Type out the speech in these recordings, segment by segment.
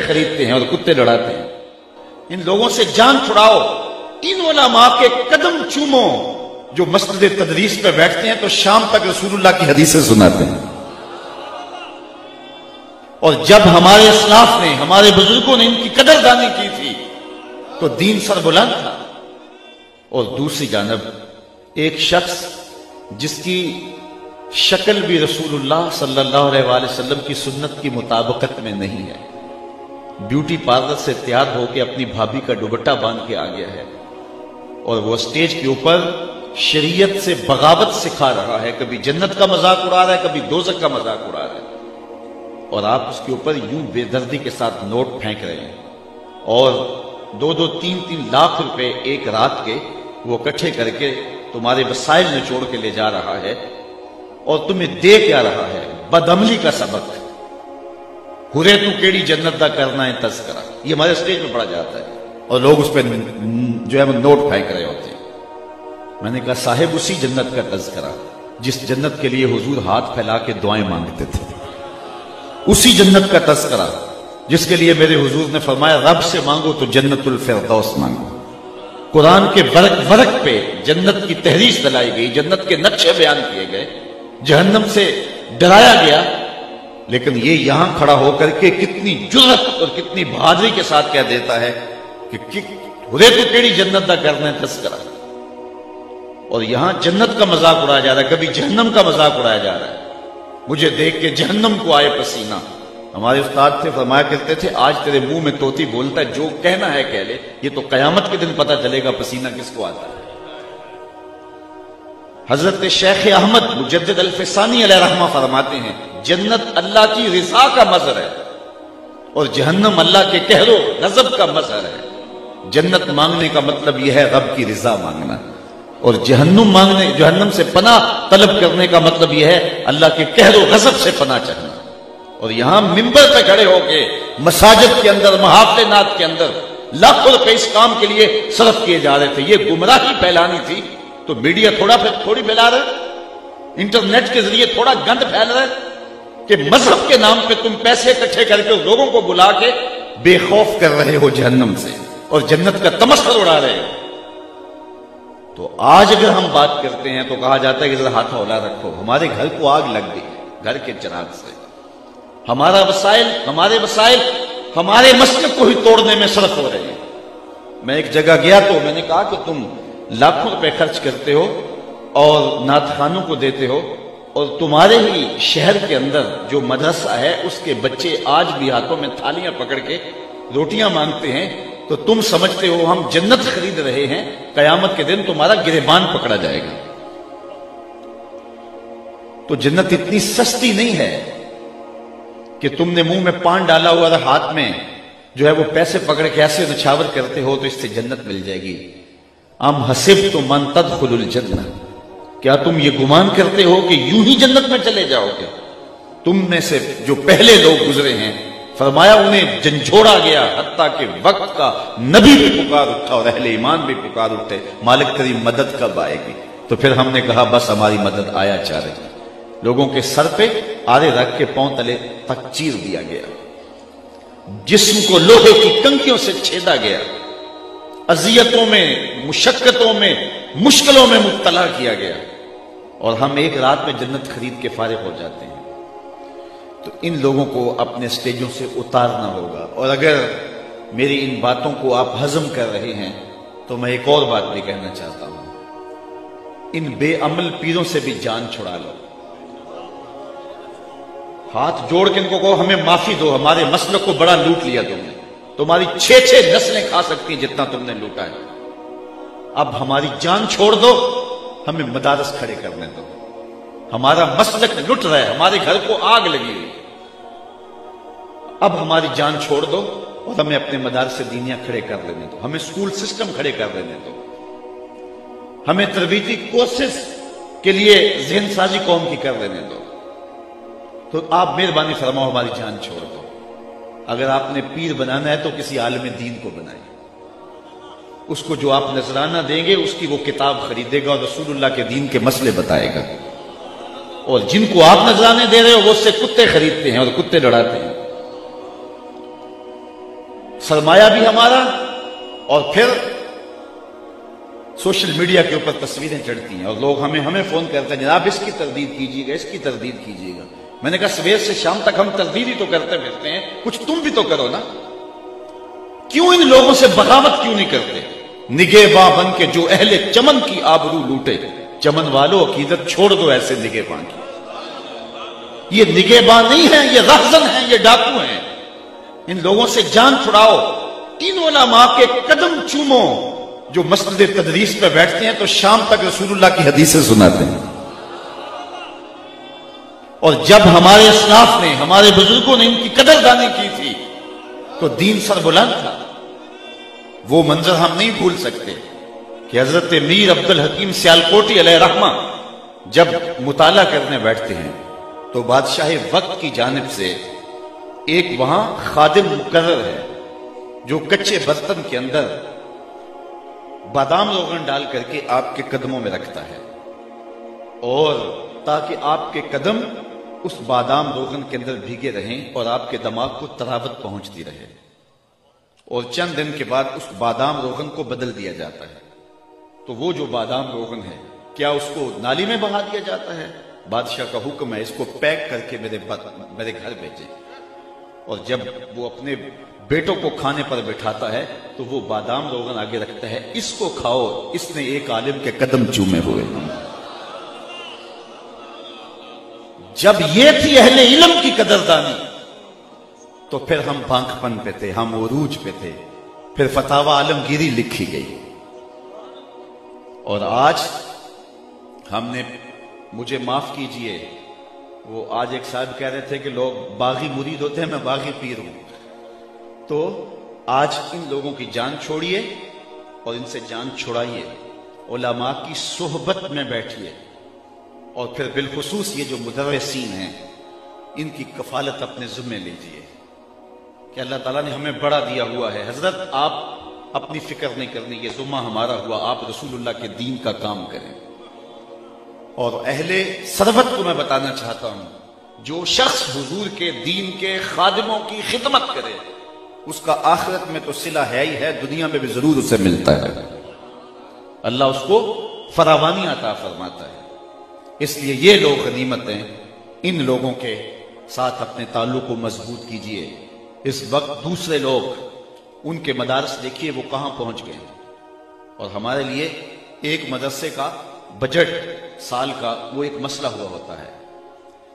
خریدتے ہیں اور کتے لڑاتے ہیں. ان لوگوں سے جان چھڑاؤ. ان علماء کے قدم چومو جو مسجد تدریس پہ بیٹھتے ہیں تو شام تک رسول اللہ کی حدیثیں سناتے ہیں. اور جب ہمارے اسلاف نے، ہمارے بزرگوں نے ان کی قدردانی کی تھی تو دین سر بلند تھا. اور دوسری جانب ایک شخص جس کی شکل بھی رسول اللہ صلی اللہ علیہ وآلہ وسلم کی سنت کی مطابقت میں نہیں ہے، بیوٹی پارلر سے تیار ہو کے اپنی بھابھی کا دوپٹہ باندھ کے آ گیا ہے اور وہ اسٹیج کے اوپر شریعت سے بغاوت سکھا رہا ہے. کبھی جنت کا مذاق اڑا رہا ہے، کبھی دوزخ کا مذاق اڑا رہا ہے. اور آپ اس کے اوپر یوں بے دردی کے ساتھ نوٹ پھینک رہے ہیں اور 2-2, 3-3 لاکھ روپے ایک رات کے وہ اکٹھے کر کے تمہارے وسائل نچوڑ کے لے جا رہا ہے. اور تمہیں دے کیا رہا ہے؟ بدعملی کا سبق. ہرے تو کیڑی جنت دا کرنا ہے تذکرہ. یہ ہمارے اسٹیج میں پڑھا جاتا ہے اور لوگ اس پہ جو ہے وہ نوٹ پھینک رہے ہوتے ہیں. میں نے کہا صاحب اسی جنت کا تذکرہ جس جنت کے لیے حضور ہاتھ پھیلا کے دعائیں مانگتے تھے، اسی جنت کا تذکرہ جس کے لیے میرے حضور نے فرمایا رب سے مانگو تو جنت الفردوس مانگو. قرآن کے ورق پہ جنت کی تحریر دلائی گئی، جنت کے نقشے بیان کیے گئے، جہنم سے ڈرایا گیا. لیکن یہ یہاں کھڑا ہو کر کے کتنی جرأت اور کتنی بہادری کے ساتھ کہہ دیتا ہے کہ ہرے تو کیڑی جنت دا کرنا ہے تذکرہ. اور یہاں جنت کا مذاق اڑایا جا رہا ہے، کبھی جہنم کا مذاق اڑایا جا رہا ہے. مجھے دیکھ کے جہنم کو آئے پسینہ. ہمارے استاد تھے، فرمایا کرتے تھے آج تیرے منہ میں طوطی بولتا ہے، جو کہنا ہے کہہ لے، یہ تو قیامت کے دن پتہ چلے گا پسینہ کس کو آتا ہے. حضرت شیخ احمد مجدد الفسانی علیہ رحمہ فرماتے ہیں جنت اللہ کی رضا کا مظہر ہے اور جہنم اللہ کے قہر و غضب کا مظہر ہے. جنت مانگنے کا مطلب یہ ہے رب کی رضا مانگنا، اور جہنم سے پناہ طلب کرنے کا مطلب یہ ہے اللہ کے قہر و غضب سے پناہ چاہنا. اور یہاں منبر پہ کھڑے ہو کے مساجد کے اندر، محافل نات کے اندر لاکھوں روپے اس کام کے لیے صرف کیے جا رہے تھے. یہ گمراہی پھیلانی تھی تو میڈیا تھوڑی پھیلا رہا ہے، انٹرنیٹ کے ذریعے تھوڑا گند پھیل رہا ہے کہ مذہب کے نام پہ تم پیسے اکٹھے کر کے لوگوں کو بلا کے بے خوف کر رہے ہو جہنم سے اور جنت کا تمسخر اڑا رہے ہو. تو آج اگر ہم بات کرتے ہیں تو کہا جاتا ہے کہ ذرا ہاتھ ہولا رکھو. ہمارے گھر کو آگ لگ گئی گھر کے چراغ سے. ہمارے وسائل ہمارے مسلک کو ہی توڑنے میں صرف ہو رہے ہیں. میں ایک جگہ گیا تو میں نے کہا کہ تم لاکھوں روپے خرچ کرتے ہو اور نعت خوانوں کو دیتے ہو اور تمہارے ہی شہر کے اندر جو مدرسہ ہے اس کے بچے آج بھی ہاتھوں میں تھالیاں پکڑ کے روٹیاں مانگتے ہیں تو تم سمجھتے ہو ہم جنت خرید رہے ہیں، قیامت کے دن تمہارا گریبان پکڑا جائے گا. تو جنت اتنی سستی نہیں ہے کہ تم نے منہ میں پان ڈالا ہوا اور ہاتھ میں جو ہے وہ پیسے پکڑ کے ایسے نچھاور کرتے ہو تو اس سے جنت مل جائے گی. ام حسبتم ان تدخلوا الجنہ، کیا تم یہ گمان کرتے ہو کہ یوں ہی جنت میں چلے جاؤ گے؟ تم میں سے جو پہلے لوگ گزرے ہیں فرمایا انہیں جھنجھوڑا گیا حتیٰ کہ وقت کا نبی بھی پکار اٹھا اور اہل ایمان بھی پکار اٹھے مالک تیری مدد کب آئے گی؟ تو پھر ہم نے کہا بس ہماری مدد آیا چاہ رہی. لوگوں کے سر پہ آرے رکھ کے پاؤں تلے تک چیر دیا گیا، جسم کو لوہے کی کنکیوں سے چھیدا گیا، اذیتوں میں، مشقتوں میں، مشکلوں میں مبتلا کیا گیا، اور ہم ایک رات میں جنت خرید کے فارغ ہو جاتے ہیں. تو ان لوگوں کو اپنے سٹیجوں سے اتارنا ہوگا. اور اگر میری ان باتوں کو آپ ہضم کر رہے ہیں تو میں ایک اور بات بھی کہنا چاہتا ہوں، ان بے عمل پیروں سے بھی جان چھڑا لو. ہاتھ جوڑ کے ان کو کہو ہمیں معافی دو، ہمارے مسلک کو بڑا لوٹ لیا تم نے، تمہاری 6 نسلیں کھا سکتی ہیں جتنا تم نے لوٹا ہے. اب ہماری جان چھوڑ دو، ہمیں مدارس کھڑے کرنے دو. ہمارا مسلک لٹ رہا ہے، ہمارے گھر کو آگ لگی ہوئی. اب ہماری جان چھوڑ دو اور ہمیں اپنے مدارس دینیاں کھڑے کر لینے دو، ہمیں سکول سسٹم کھڑے کر لینے دو، ہمیں تربیتی کورسز کے لیے ذہن سازی قوم کی کر لینے دو. تو آپ مہربانی فرماؤ ہماری جان چھوڑ دو. اگر آپ نے پیر بنانا ہے تو کسی عالم دین کو بنائیں، اس کو جو آپ نذرانہ دیں گے اس کی وہ کتاب خریدے گا اور رسول اللہ کے دین کے مسئلے بتائے گا. اور جن کو آپ نذرانے دے رہے ہو وہ اس سے کتے خریدتے ہیں اور کتے لڑاتے ہیں. سرمایہ بھی ہمارا، اور پھر سوشل میڈیا کے اوپر تصویریں چڑھتی ہیں اور لوگ ہمیں فون کرتے ہیں جناب اس کی تردید کیجیے گا، اس کی تردید کیجیے گا۔ میں نے کہا سویر سے شام تک ہم تردید ہی تو کرتے پھرتے ہیں، کچھ تم بھی تو کرو نا۔ کیوں ان لوگوں سے بغاوت کیوں نہیں کرتے؟ نگہباں بن کے جو اہل چمن کی آبرو لوٹے، چمن والوں عقیدت چھوڑ دو ایسے نگہباں کی۔ یہ نگہباں نہیں ہیں، یہ رہزن ہیں، یہ ڈاکو ہیں۔ ان لوگوں سے جان چھڑاؤ۔ ان علماء کے قدم چومو جو مسجد تدریس پہ بیٹھتے ہیں تو شام تک رسول اللہ کی حدیثیں سناتے ہیں۔ اور جب ہمارے اسلاف نے، ہمارے بزرگوں نے ان کی قدردانی کی تھی تو دین سر بلند تھا۔ وہ منظر ہم نہیں بھول سکتے کہ حضرت میر عبد الحکیم سیالکوٹی علیہ رحمہ جب مطالعہ کرنے بیٹھتے ہیں تو بادشاہ وقت کی جانب سے ایک وہاں خادم مقرر ہے جو کچے برتن کے اندر بادام روغن ڈال کر کے آپ کے قدموں میں رکھتا ہے، اور تاکہ آپ کے قدم اس بادام روغن کے اندر بھیگے رہیں اور آپ کے دماغ کو تراوت پہنچتی رہے، اور چند دن کے بعد اس بادام روغن کو بدل دیا جاتا ہے۔ تو وہ جو بادام روغن ہے کیا اس کو نالی میں بہا دیا جاتا ہے؟ بادشاہ کا حکم ہے اس کو پیک کر کے میرے گھر بھیجیں۔ اور جب وہ اپنے بیٹوں کو کھانے پر بٹھاتا ہے تو وہ بادام روغن آگے رکھتا ہے، اس کو کھاؤ، اس نے ایک عالم کے قدم چومے ہوئے۔ جب یہ تھی اہل علم کی قدردانی تو پھر ہم بانک پن پہ تھے، ہم عروج پہ تھے، پھر فتاوی عالمگیری لکھی گئی۔ اور آج ہم نے، مجھے معاف کیجئے، وہ آج ایک صاحب کہہ رہے تھے کہ لوگ باغی مرید ہوتے ہیں، میں باغی پیر ہوں۔ تو آج ان لوگوں کی جان چھوڑیے اور ان سے جان چھڑائیے، علماء کی صحبت میں بیٹھیے، اور پھر بالخصوص یہ جو مدرسین ہیں ان کی کفالت اپنے ذمہ لیجئے کہ اللہ تعالیٰ نے ہمیں بڑا دیا ہوا ہے۔ حضرت آپ اپنی فکر نہیں کرنی، یہ ذمہ ہمارا ہوا، آپ رسول اللہ کے دین کا کام کریں۔ اور اہل ثروت کو میں بتانا چاہتا ہوں، جو شخص حضور کے دین کے خادموں کی خدمت کرے اس کا آخرت میں تو صلہ ہے ہی ہے، دنیا میں بھی ضرور اسے ملتا ہے، اللہ اس کو فراوانی عطا فرماتا ہے۔ اس لیے یہ لوگ غنیمت ہیں، ان لوگوں کے ساتھ اپنے تعلق کو مضبوط کیجئے۔ اس وقت دوسرے لوگ، ان کے مدارس دیکھیے وہ کہاں پہنچ گئے، اور ہمارے لیے ایک مدرسے کا بجٹ سال کا وہ ایک مسئلہ ہوا ہوتا ہے۔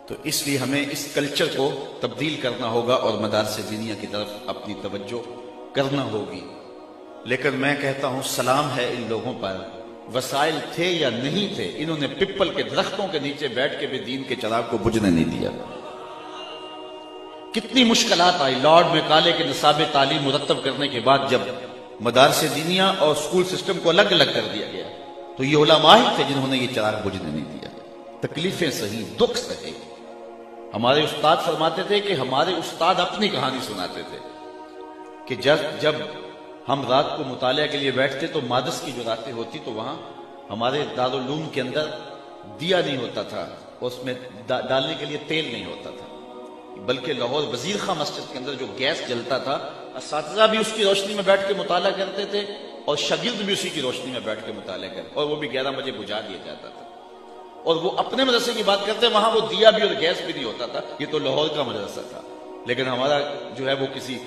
تو اس لیے ہمیں اس کلچر کو تبدیل کرنا ہوگا اور مدارس دینیہ کی طرف اپنی توجہ کرنا ہوگی۔ لیکن میں کہتا ہوں سلام ہے ان لوگوں پر، وسائل تھے یا نہیں تھے، انہوں نے پپل کے درختوں کے نیچے بیٹھ کے بھی دین کے چراغ کو بجھنے نہیں دیا۔ کتنی مشکلات آئی لارڈ میکالے کے نصاب تعلیم مرتب کرنے کے بعد، جب مدارس دینیہ اور اسکول سسٹم کو الگ الگ کر دیا گیا تو یہ علماء ہی تھے جنہوں نے یہ چراغ بجھنے نہیں دیا۔ تکلیفیں سہی، دکھ سہے۔ ہمارے استاد فرماتے تھے کہ ہمارے استاد اپنی کہانی سناتے تھے کہ جب ہم رات کو مطالعہ کے لیے بیٹھتے تو مادس کی جو راتیں ہوتی تو وہاں ہمارے دارالعلوم کے اندر دیا نہیں ہوتا تھا، اس میں ڈالنے کے لیے تیل نہیں ہوتا تھا، بلکہ لاہور وزیر خاں مسجد کے اندر جو گیس جلتا تھا، اساتذہ بھی اس کی روشنی میں بیٹھ کے مطالعہ کرتے تھے اور شاگرد بھی اسی کی روشنی میں بیٹھ کے مطالعہ کرتے، اور وہ بھی 11 بجے بجھا دیا جاتا تھا۔ اور وہ اپنے مدرسے کی بات کرتے، وہاں وہ دیا بھی اور گیس بھی نہیں ہوتا تھا، یہ تو لاہور کا مدرسہ تھا، لیکن ہمارا جو ہے وہ کسی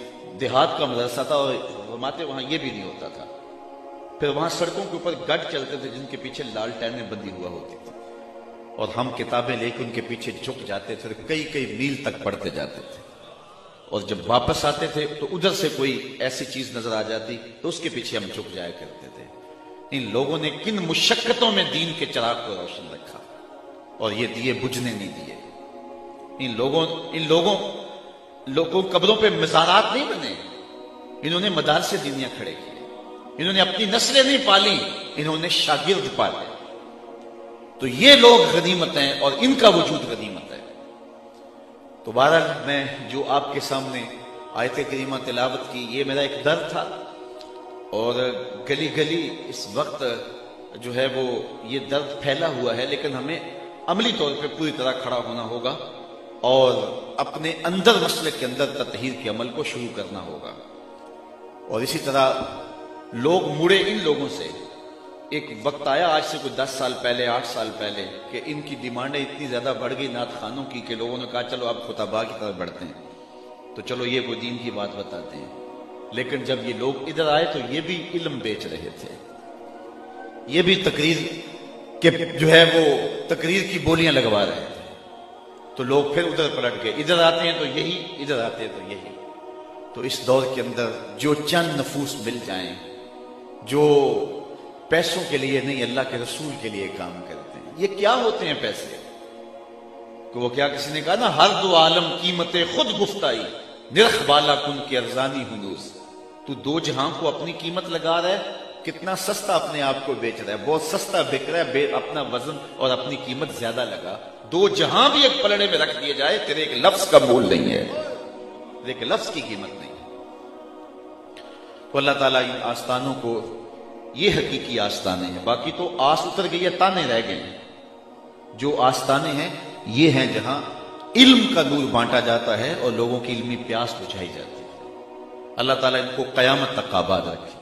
دیہات کا مدرسہ تھا اور فرماتے وہاں یہ بھی نہیں ہوتا تھا۔ پھر وہاں سڑکوں کے اوپر گڈ چلتے تھے جن کے پیچھے لالٹینیں بندی ہوا ہوتی تھی، اور ہم کتابیں لے کے ان کے پیچھے جھک جاتے تھے، کئی کئی میل تک پڑھتے جاتے تھے، اور جب واپس آتے تھے تو ادھر سے کوئی ایسی چیز نظر آ جاتی تو اس کے پیچھے ہم جھک جایا کرتے تھے۔ ان لوگوں نے کن مشقتوں میں دین کے چراغ کو روشن رکھا اور یہ دیے بجھنے نہیں دیے۔ ان لوگوں قبروں پہ مزارات نہیں بنے، انہوں نے مدارس دینیہ کھڑے کیے، انہوں نے اپنی نسلیں نہیں پالی، انہوں نے شاگرد پالے۔ تو یہ لوگ غنیمت ہیں اور ان کا وجود غنیمت ہے۔ تو بہرحال میں جو آپ کے سامنے آیت کریمہ تلاوت کی، یہ میرا ایک درد تھا، اور گلی گلی اس وقت جو ہے وہ یہ درد پھیلا ہوا ہے، لیکن ہمیں عملی طور پہ پوری طرح کھڑا ہونا ہوگا اور اپنے اندر مسلک کے اندر تطہیر کے عمل کو شروع کرنا ہوگا۔ اور اسی طرح لوگ مڑے ان لوگوں سے. ایک وقت آیا آج سے کوئی 10 سال پہلے 8 سال پہلے کہ ان کی ڈیمانڈیں اتنی زیادہ بڑھ گئی نعت خانوں کی کہ لوگوں نے کہا چلو اب خطباء کی طرف بڑھتے ہیں، تو چلو یہ کوئی دین کی بات بتاتے ہیں. لیکن جب یہ لوگ ادھر آئے تو یہ بھی علم بیچ رہے تھے، یہ بھی تقریر کے جو ہے وہ تقریر کی بولیاں لگوا رہے تھے. تو لوگ پھر ادھر پلٹ گئے، ادھر آتے ہیں تو یہی، ادھر آتے ہیں تو یہی. تو اس دور کے اندر جو چند نفوس مل جائیں جو پیسوں کے لیے نہیں اللہ کے رسول کے لیے کام کرتے ہیں. یہ کیا ہوتے ہیں پیسے؟ کہ وہ کیا کسی نے کہا نا، ہر دو عالم قیمت خود گفتائی، نرخ بالا کن کی ارزانی ہنوز. تو دو جہاں کو اپنی قیمت لگا رہا ہے، کتنا سستا اپنے آپ کو بیچ رہا ہے، بہت سستا بک رہا ہے، اپنا وزن اور اپنی قیمت زیادہ لگا. دو جہاں بھی ایک پلڑے میں رکھ دیے جائے، تیرے ایک لفظ کا مول نہیں ہے، ایک لفظ کی قیمت نہیں. تو اللہ تعالیٰ ان آستانوں کو، یہ حقیقی آستانے ہیں، باقی تو آس اتر گئی ہے، تانے رہ گئے ہیں. جو آستانے ہیں یہ ہیں جہاں علم کا نور بانٹا جاتا ہے اور لوگوں کی علمی پیاس بجھائی جاتی ہے. اللہ تعالیٰ ان کو قیامت تک آباد رکھے.